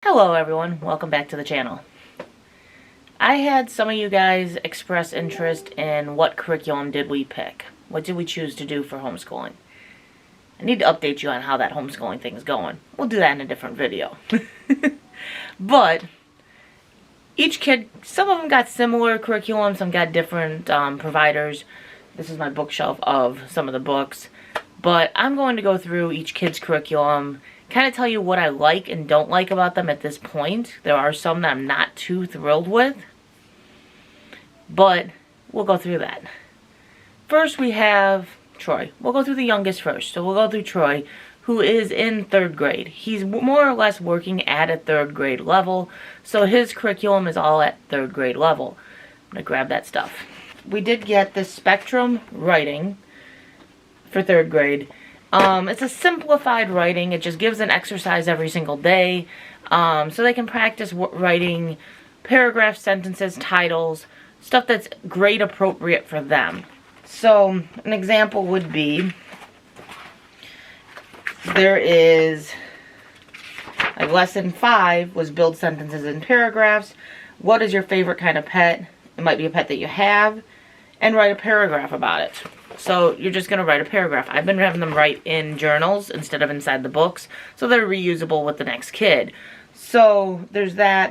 Hello everyone, welcome back to the channel. I had some of you guys express interest in what curriculum did we pick. What did we choose to do for homeschooling? I need to update you on how that homeschooling thing is going. We'll do that in a different video. But each kid, some of them got similar curriculum, some got different providers. This is my bookshelf of some of the books. But I'm going to go through each kid's curriculum, kind of tell you what I like and don't like about them at this point. There are some that I'm not too thrilled with, but we'll go through that. First we have Troy. We'll go through the youngest first. So we'll go through Troy, who is in 3rd grade. He's more or less working at a 3rd grade level, so his curriculum is all at 3rd grade level. I'm going to grab that stuff. We did get the Spectrum writing for 3rd grade. It's a simplified writing. It just gives an exercise every single day, so they can practice writing paragraphs, sentences, titles, stuff that's grade appropriate for them. So an example would be, there is like lesson 5 was build sentences and paragraphs. What is your favorite kind of pet? It might be a pet that you have, and write a paragraph about it. So you're just going to write a paragraph. I've been having them write in journals instead of inside the books, so they're reusable with the next kid. So there's that.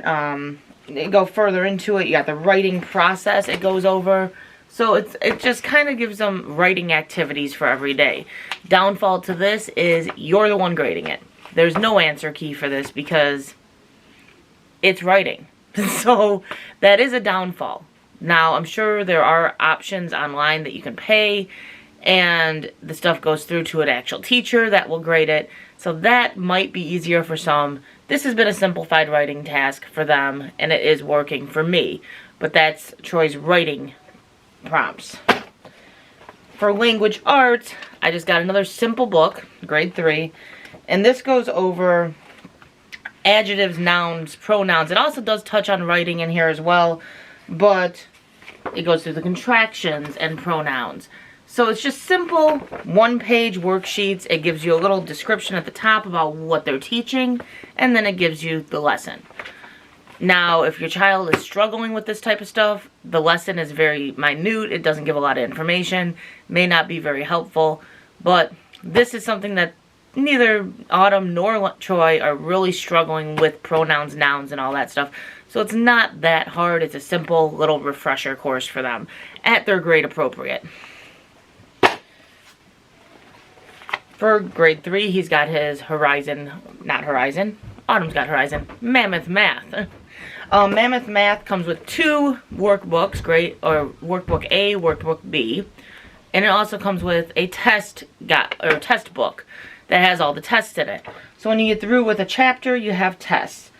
You go further into it, you got the writing process it goes over. So it just kind of gives them writing activities for every day. Downfall to this is you're the one grading it. There's no answer key for this because it's writing. So that is a downfall. Now, I'm sure there are options online that you can pay, and the stuff goes through to an actual teacher that will grade it. So that might be easier for some. This has been a simplified writing task for them, and it is working for me. But that's Troy's writing prompts. For language arts, I just got another simple book, grade 3, and this goes over adjectives, nouns, pronouns. It also does touch on writing in here as well, but it goes through the contractions and pronouns. So it's just simple 1-page worksheets. It gives you a little description at the top about what they're teaching, and then it gives you the lesson. Now, if your child is struggling with this type of stuff, the lesson is very minute. It doesn't give a lot of information, may not be very helpful, but this is something that neither Autumn nor Troy are really struggling with pronouns, nouns, and all that stuff. So it's not that hard. It's a simple little refresher course for them at their grade appropriate. For grade 3, he's got his Autumn's got Horizon, Mammoth Math. Mammoth Math comes with 2 workbooks, workbook A, workbook B. And it also comes with a test book that has all the tests in it. So when you get through with a chapter, you have tests.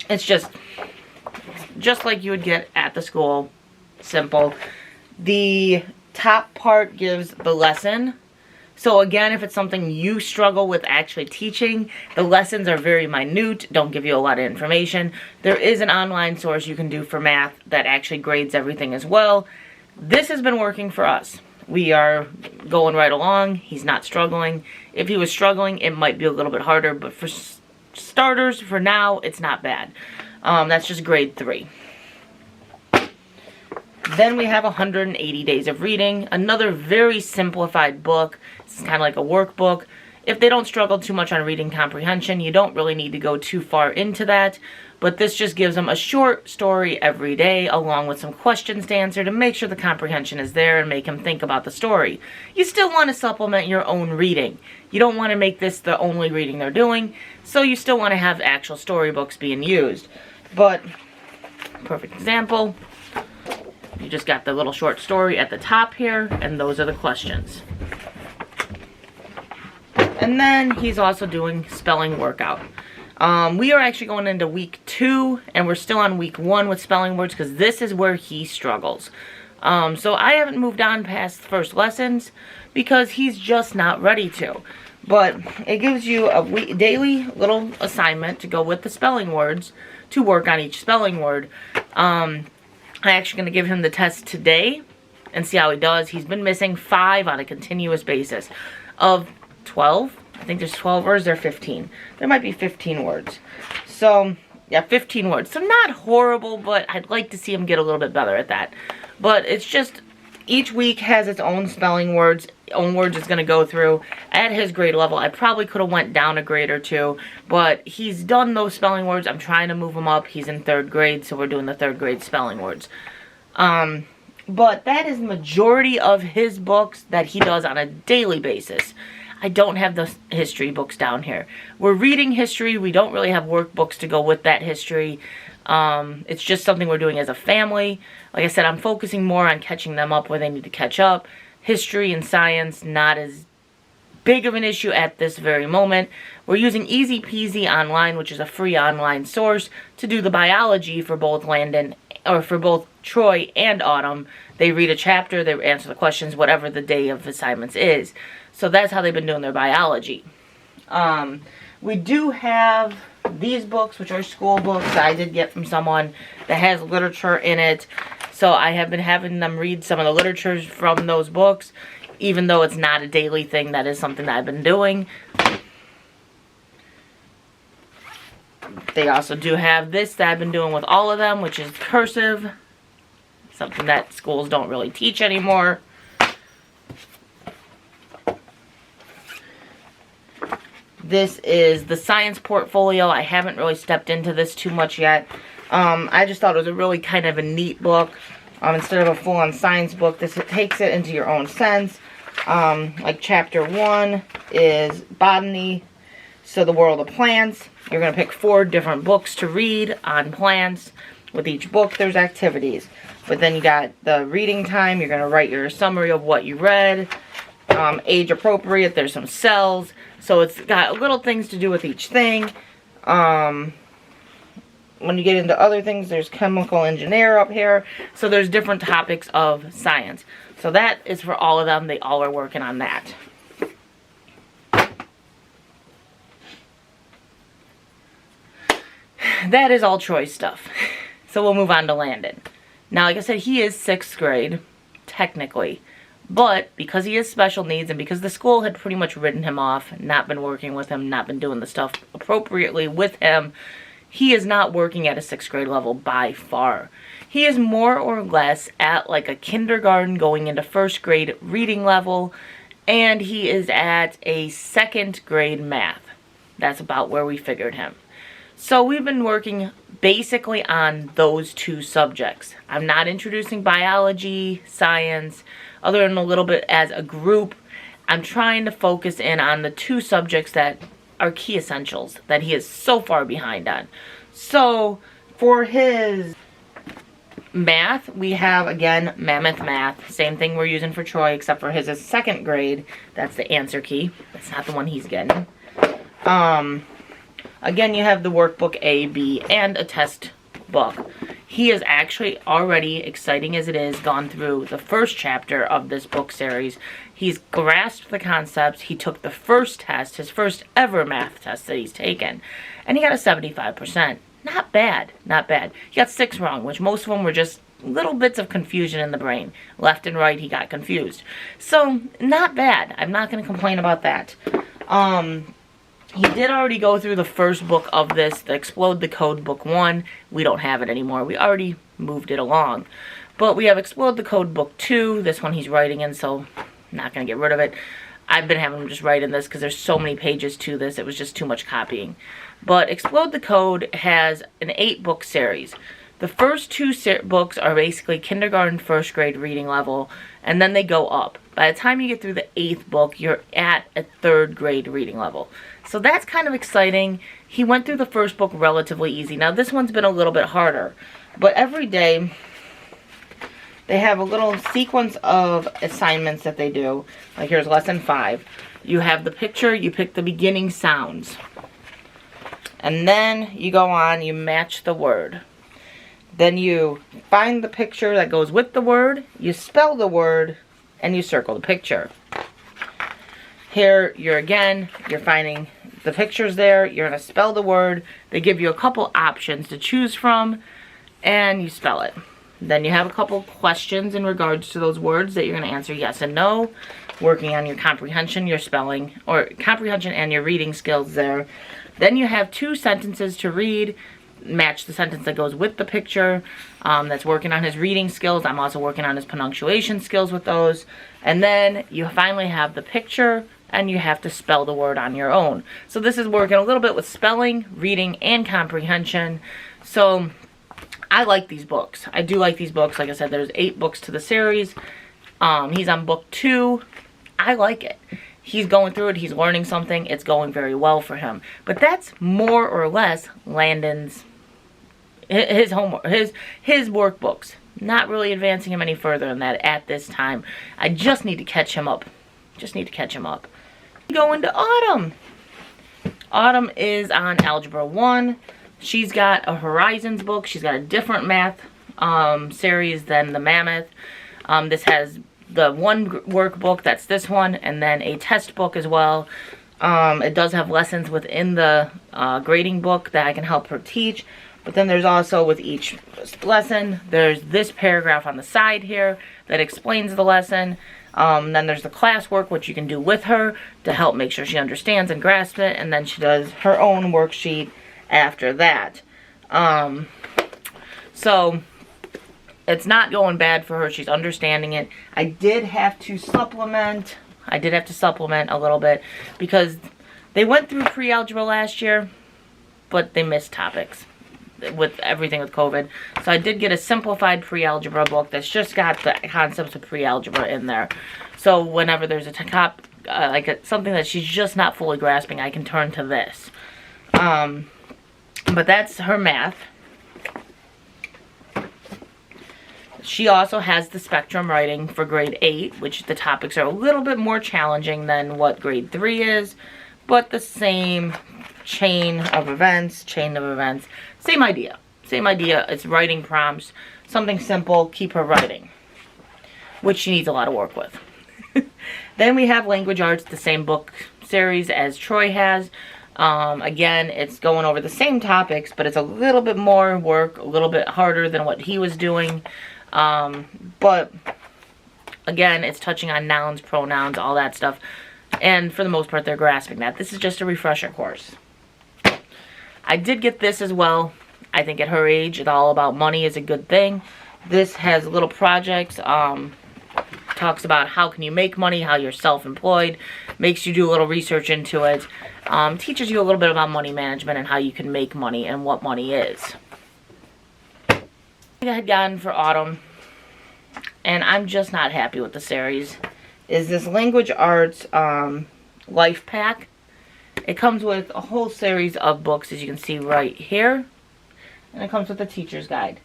It's just like you would get at the school. Simple. The top part gives the lesson. So again, if it's something you struggle with actually teaching, the lessons are very minute, don't give you a lot of information. There is an online source you can do for math that actually grades everything as well. This has been working for us. We are going right along. He's not struggling. If he was struggling, it might be a little bit harder, but for starters, for now, it's not bad. That's just grade 3. Then we have 180 Days of Reading, another very simplified book. It's kind of like a workbook. If they don't struggle too much on reading comprehension, you don't really need to go too far into that. But this just gives them a short story every day along with some questions to answer to make sure the comprehension is there and make them think about the story. You still want to supplement your own reading. You don't want to make this the only reading they're doing, so you still want to have actual storybooks being used. But, perfect example, you just got the little short story at the top here, and those are the questions. And then he's also doing spelling workout. We are actually going into week 2, and we're still on week 1 with spelling words because this is where he struggles. So I haven't moved on past the first lessons because he's just not ready to. But it gives you a daily little assignment to go with the spelling words to work on each spelling word. I'm actually going to give him the test today and see how he does. He's been missing 5 on a continuous basis. Of 12 I think there's 12, or is there 15? There might be 15 words. So, yeah, 15 words. So not horrible, but I'd like to see him get a little bit better at that. But it's just, each week has its own spelling words, own words it's going to go through. At his grade level, I probably could have went down a grade or two, but he's done those spelling words. I'm trying to move him up. He's in 3rd grade, so we're doing the 3rd grade spelling words. But that is the majority of his books that he does on a daily basis. I don't have the history books down here. We're reading history. We don't really have workbooks to go with that history. It's just something we're doing as a family. Like I said, I'm focusing more on catching them up where they need to catch up. History and science, not as big of an issue at this very moment. We're using Easy Peasy Online, which is a free online source, to do the biology for both Landon, or for both Troy and Autumn. They read a chapter, they answer the questions, whatever the day of assignments is. So that's how they've been doing their biology. We do have these books, which are school books that I did get from someone that has literature in it. So I have been having them read some of the literature from those books, even though it's not a daily thing. That is something that I've been doing. They also do have this that I've been doing with all of them, which is cursive. Something that schools don't really teach anymore. This is the science portfolio. I haven't really stepped into this too much yet. I just thought it was a really kind of a neat book. Instead of a full-on science book, this takes it into your own sense. Like chapter 1 is botany, so the world of plants. You're going to pick 4 different books to read on plants. With each book, there's activities. But then you got the reading time. You're going to write your summary of what you read. Age appropriate. There's some cells. So it's got little things to do with each thing. When you get into other things, there's chemical engineer up here. So there's different topics of science. So that is for all of them. They all are working on that. That is all Troy's stuff. So we'll move on to Landon. Now, like I said, he is 6th grade, technically. But because he has special needs and because the school had pretty much written him off, not been working with him, not been doing the stuff appropriately with him, he is not working at a 6th grade level by far. He is more or less at like a kindergarten going into 1st grade reading level, and he is at a 2nd grade math. That's about where we figured him. So we've been working basically on those 2 subjects. I'm not introducing biology, science, other than a little bit as a group. I'm trying to focus in on the 2 subjects that are key essentials that he is so far behind on. So for his math, we have, again, Mammoth Math. Same thing we're using for Troy, except for his is 2nd grade. That's the answer key. That's not the one he's getting. Again, you have the workbook A, B, and a test book. He is actually already, exciting as it is, gone through the 1st chapter of this book series. He's grasped the concepts. He took the first test, his first ever math test that he's taken, and he got a 75%. Not bad, not bad. He got 6 wrong, which most of them were just little bits of confusion in the brain. Left and right, he got confused. So, not bad. I'm not going to complain about that. He did already go through the first book of this, the Explode the Code Book 1. We don't have it anymore. We already moved it along. But we have Explode the Code Book 2. This one he's writing in, so I'm not going to get rid of it. I've been having him just write in this because there's so many pages to this. It was just too much copying. But Explode the Code has an 8-book series. The first 2 books are basically kindergarten, 1st grade reading level, and then they go up. By the time you get through the 8th book, you're at a 3rd grade reading level. So that's kind of exciting. He went through the first book relatively easy. Now this one's been a little bit harder. But every day, they have a little sequence of assignments that they do. Like here's lesson 5. You have the picture, you pick the beginning sounds. And then you go on, you match the word. Then you find the picture that goes with the word, you spell the word, and you circle the picture. Here, you're finding the pictures there, you're going to spell the word, they give you a couple options to choose from, and you spell it. Then you have a couple questions in regards to those words that you're going to answer yes and no. working on your comprehension, your spelling, or comprehension and your reading skills there. Then you have 2 sentences to read. Match the sentence that goes with the picture. That's working on his reading skills. I'm also working on his pronunciation skills with those. And then you finally have the picture, and you have to spell the word on your own. So this is working a little bit with spelling, reading, and comprehension. So I like these books. I do like these books. Like I said, there's 8 books to the series. He's on book 2. I like it. He's going through it. He's learning something. It's going very well for him. But that's more or less Landon's, his homework, his workbooks. Not really advancing him any further than that at this time. I just need to catch him up. Just need to catch him up. Going to Autumn. Autumn is on Algebra 1. She's got a Horizons book. She's got a different math series than the Mammoth. This has the one workbook, that's this one, and then a test book as well. It does have lessons within the grading book that I can help her teach. But then there's also, with each lesson, there's this paragraph on the side here that explains the lesson. Then there's the classwork, which you can do with her to help make sure she understands and grasps it. And then she does her own worksheet after that. So it's not going bad for her. She's understanding it. I did have to supplement a little bit because they went through pre-algebra last year, but they missed topics with everything with COVID. So I did get a simplified pre-algebra book that's just got the concepts of pre-algebra in there. So whenever there's a something that she's just not fully grasping, I can turn to this. But that's her math. She also has the spectrum writing for grade 8, which the topics are a little bit more challenging than what grade 3 is, but the same chain of events, same idea. It's writing prompts, something simple, keep her writing, which she needs a lot of work with. Then we have Language Arts, the same book series as Troy has. Again, it's going over the same topics, but it's a little bit more work, a little bit harder than what he was doing. But again, it's touching on nouns, pronouns, all that stuff. And for the most part, they're grasping that. This is just a refresher course. I did get this as well. I think at her age, it's all about money is a good thing. This has little projects. Talks about how can you make money, how you're self-employed. Makes you do a little research into it. Teaches you a little bit about money management and how you can make money and what money is. I had gotten for Autumn, and I'm just not happy with the series, is this Language Arts Life Pack. It comes with a whole series of books, as you can see right here, and it comes with a teacher's guide.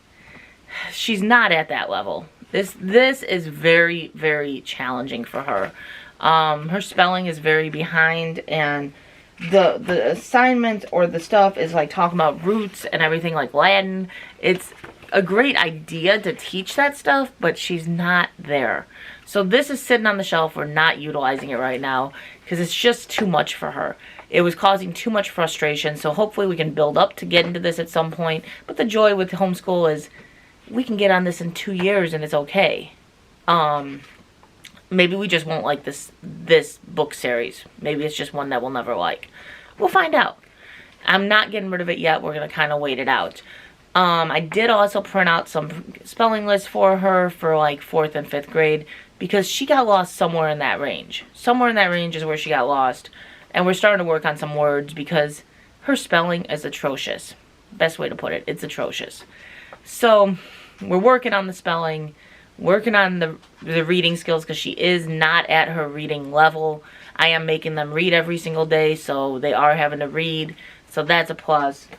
She's not at that level. This is very, very challenging for her. Her spelling is very behind, and the assignment or the stuff is like talking about roots and everything like Latin. It's a great idea to teach that stuff, but she's not there. So this is sitting on the shelf. We're not utilizing it right now because it's just too much for her. It was causing too much frustration, so hopefully we can build up to get into this at some point. But the joy with homeschool is we can get on this in 2 years and it's okay. Maybe we just won't like this book series. Maybe it's just one that we'll never like. We'll find out. I'm not getting rid of it yet. We're going to kind of wait it out. I did also print out some spelling lists for her for like 4th and 5th grade because she got lost somewhere in that range. Somewhere in that range is where she got lost. And we're starting to work on some words because her spelling is atrocious. Best way to put it, it's atrocious. So we're working on the spelling, working on the reading skills because she is not at her reading level. I am making them read every single day, so they are having to read. So that's a plus.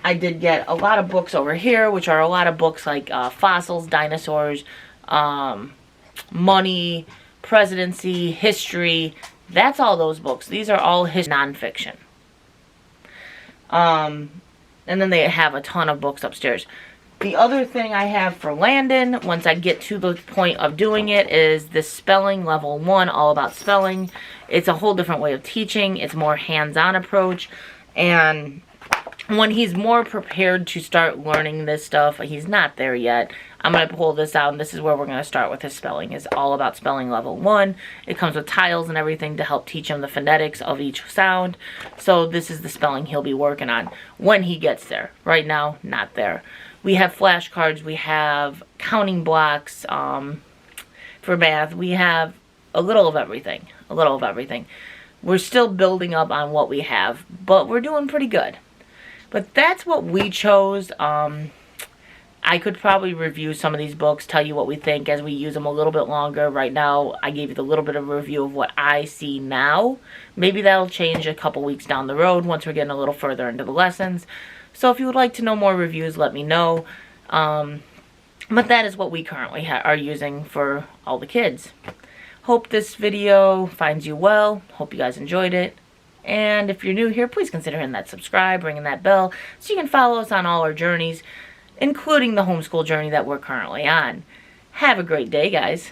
I did get a lot of books over here, which are a lot of books like fossils, dinosaurs, money, presidency, history. That's all those books. These are all nonfiction. And then they have a ton of books upstairs. The other thing I have for Landon, once I get to the point of doing it, is this spelling level 1, all about spelling. It's a whole different way of teaching. It's more hands-on approach. And when he's more prepared to start learning this stuff, he's not there yet. I'm going to pull this out, and this is where we're going to start with his spelling. It's all about spelling level 1. It comes with tiles and everything to help teach him the phonetics of each sound. So this is the spelling he'll be working on when he gets there. Right now, not there. We have flashcards. We have counting blocks for math. We have a little of everything. A little of everything. We're still building up on what we have, but we're doing pretty good. But that's what we chose. I could probably review some of these books, tell you what we think as we use them a little bit longer. Right now, I gave you the little bit of a review of what I see now. Maybe that'll change a couple weeks down the road once we're getting a little further into the lessons. So if you would like to know more reviews, let me know. But that is what we currently are using for all the kids. Hope this video finds you well. Hope you guys enjoyed it. And if you're new here, please consider hitting that subscribe, ringing that bell, so you can follow us on all our journeys, including the homeschool journey that we're currently on. Have a great day, guys.